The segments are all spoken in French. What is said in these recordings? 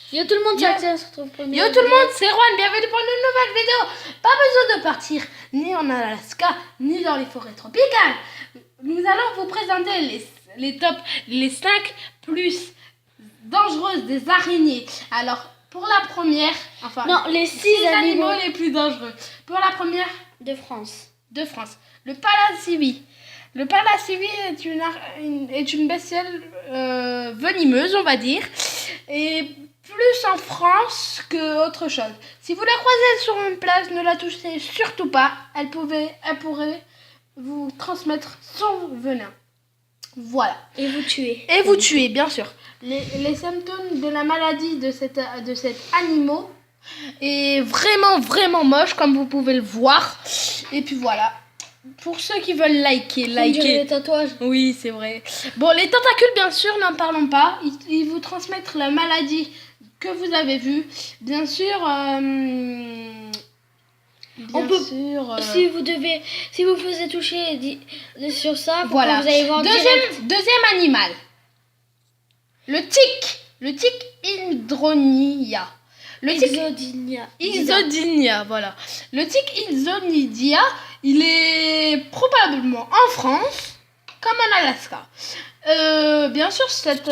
Yo tout le monde, Yo. ça se retrouve pour une Yo tout le monde, c'est Juan, bienvenue pour une nouvelle vidéo. Pas besoin de partir ni en Alaska, ni dans les forêts tropicales. Nous allons vous présenter les 5 plus dangereuses des araignées. Alors, pour la première, enfin, Non, les 6 animaux les plus dangereux. Pour la première de France. de France, le palasiwi. Le palasiwi est une bestiole venimeuse, on va dire, et plus en France que autre chose. Si vous la croisez sur une place, ne la touchez surtout pas. Elle pourrait vous transmettre son venin. Voilà. Et vous tuez. Et vous tuez, bien sûr. Les symptômes de la maladie de cet animal est vraiment, vraiment moche, comme vous pouvez le voir. Et puis voilà. Pour ceux qui veulent liker. Les tatouages. Oui, c'est vrai. Bon, les tentacules, bien sûr, n'en parlons pas. Ils vous transmettent la maladie que vous avez vue. Bien sûr... Si vous faisiez toucher sur ça, voilà. Vous allez voir deuxième animal. Le tic hydronia. Ixodinia, voilà. Le tic Ixodinia, il est probablement en France comme en Alaska. Bien sûr, cette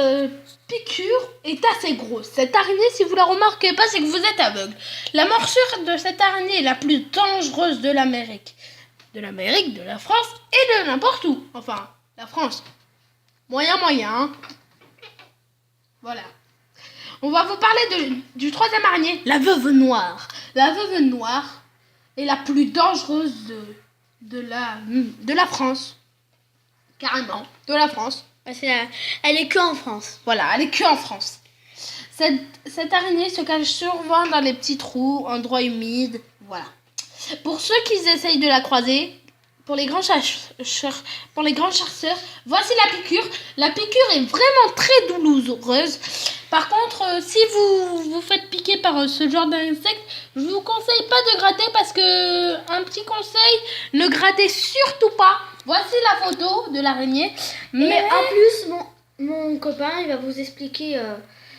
piqûre est assez grosse. Cette araignée, si vous la remarquez pas, c'est que vous êtes aveugle. La morsure de cette araignée est la plus dangereuse de l'Amérique. De la France et de n'importe où. Enfin, la France. Moyen, hein. Voilà. On va vous parler du troisième araignée, la veuve noire. La veuve noire est la plus dangereuse de la France. Carrément, de la France. Elle est que en France. Voilà, elle est que en France. Cette araignée se cache souvent dans les petits trous, endroits humides. Voilà. Pour ceux qui essayent de la croiser, pour les grands chasseurs, voici la piqûre. La piqûre est vraiment très douloureuse. Par contre, si vous vous faites piquer par ce genre d'insecte, je vous conseille pas de gratter parce que, un petit conseil, ne grattez surtout pas. Voici la photo de l'araignée. Mais en plus, mon copain, il va vous expliquer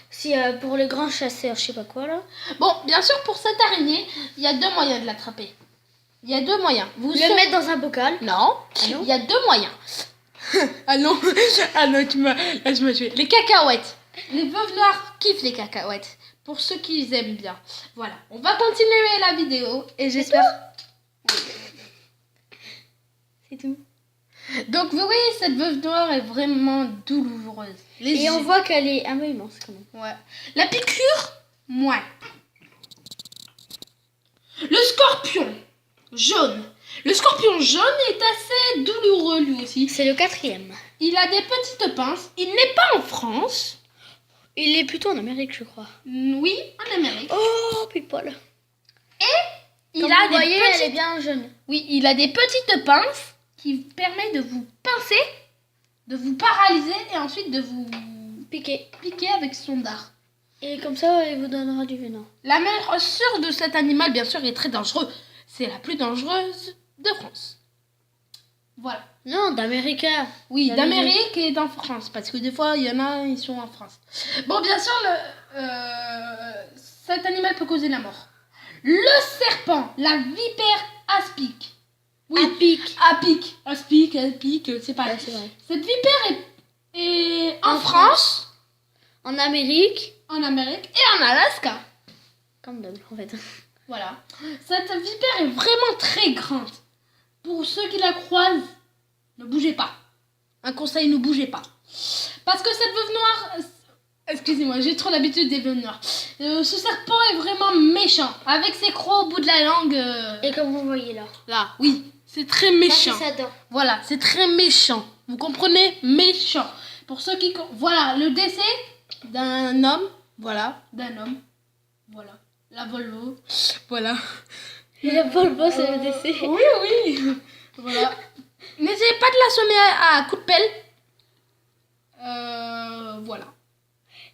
si pour les grands chasseurs, je sais pas quoi là. Bon, bien sûr, pour cette araignée, il y a 2 moyens de l'attraper. Il y a 2 moyens. Mettre dans un bocal. Non, il y a 2 moyens. Ah non, tu m'as tué. Les cacahuètes. Les veuves noires kiffent les cacahuètes. Pour ceux qui les aiment bien. Voilà, on va continuer la vidéo et j'espère... C'est tout. Donc oui, cette veuve noire est vraiment douloureuse. Et on voit qu'elle est un peu immense quand même. Ouais. La piqûre, moins. Le scorpion jaune. Le scorpion jaune est assez douloureux lui aussi. C'est le 4e. Il a des petites pinces. Il n'est pas en France. Il est plutôt en Amérique, je crois. Oui, en Amérique. Oh, Pipol. Et elle est bien jeune. Oui, il a des petites pinces qui permettent de vous pincer, de vous paralyser et ensuite de vous piquer avec son dard. Et comme ça, il vous donnera du venin. La morsure de cet animal, bien sûr, est très dangereux. C'est la plus dangereuse de France. Voilà. Non, d'Amérique. Oui, d'Amérique et d'en France. Parce que des fois, il y en a, ils sont en France. Bon, bien sûr, cet animal peut causer la mort. Le serpent, la vipère aspic. Oui, Aspic, c'est pas ouais, c'est vrai. Cette vipère est en France, en Amérique, en Amérique et en Alaska. comme d'hab, en fait. Voilà. Cette vipère est vraiment très grande. Pour ceux qui la croisent, ne bougez pas. Un conseil, ne bougez pas. Parce que cette veuve noire... Excusez-moi, j'ai trop l'habitude des veuves noires. Ce serpent est vraiment méchant. Avec ses crocs au bout de la langue... Et comme vous voyez là. Là, oui. C'est très méchant. Là, c'est sa dent. Voilà, c'est très méchant. Vous comprenez? Méchant. Pour ceux qui... Voilà, le décès d'un homme. Voilà, d'un homme. Voilà. La Volvo. Voilà. La Volvo, c'est le décès. Oui. Voilà. N'essayez pas de l'assommer à coups de pelle. Voilà.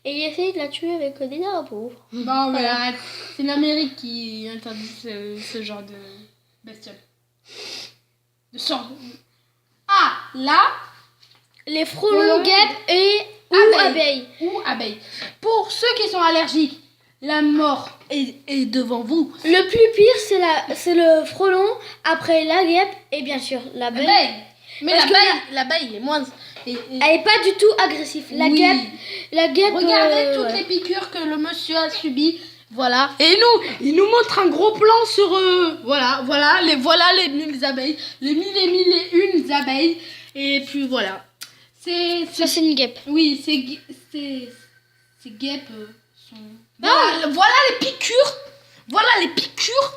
Et essayez de la tuer avec des drapeaux. Non, mais arrête. C'est l'Amérique qui interdit ce genre de bestiole. De sang. Ah, là. Les frelons, guêpes ou abeilles. Ou abeilles. Pour ceux qui sont allergiques La mort est devant vous. Le plus pire, c'est le frelon, après la guêpe et bien sûr l'abeille. Mais Parce que l'abeille, il est moins... Elle est pas du tout agressive. La Oui. guêpe. Regardez toutes ouais. les piqûres que le monsieur a subies. Voilà. Et il nous montre un gros plan sur... voilà les 1000 abeilles. Les 1000 et 1001 abeilles. Et puis voilà. Ça, c'est une guêpe. Oui, ces guêpes sont... Voilà les piqûres. Voilà les piqûres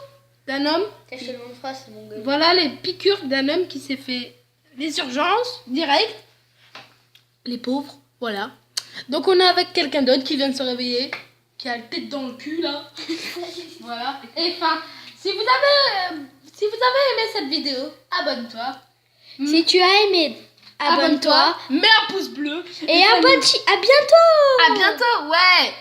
d'un homme. Je te le montrerai, c'est mon gueule. Voilà les piqûres d'un homme qui s'est fait les urgences direct. Les pauvres, voilà. Donc on est avec quelqu'un d'autre qui vient de se réveiller, qui a la tête dans le cul là. Voilà. Et enfin, si vous avez aimé cette vidéo, abonne-toi. Si tu as aimé, abonne-toi. Mets un pouce bleu. Et à bientôt. À bientôt, ouais.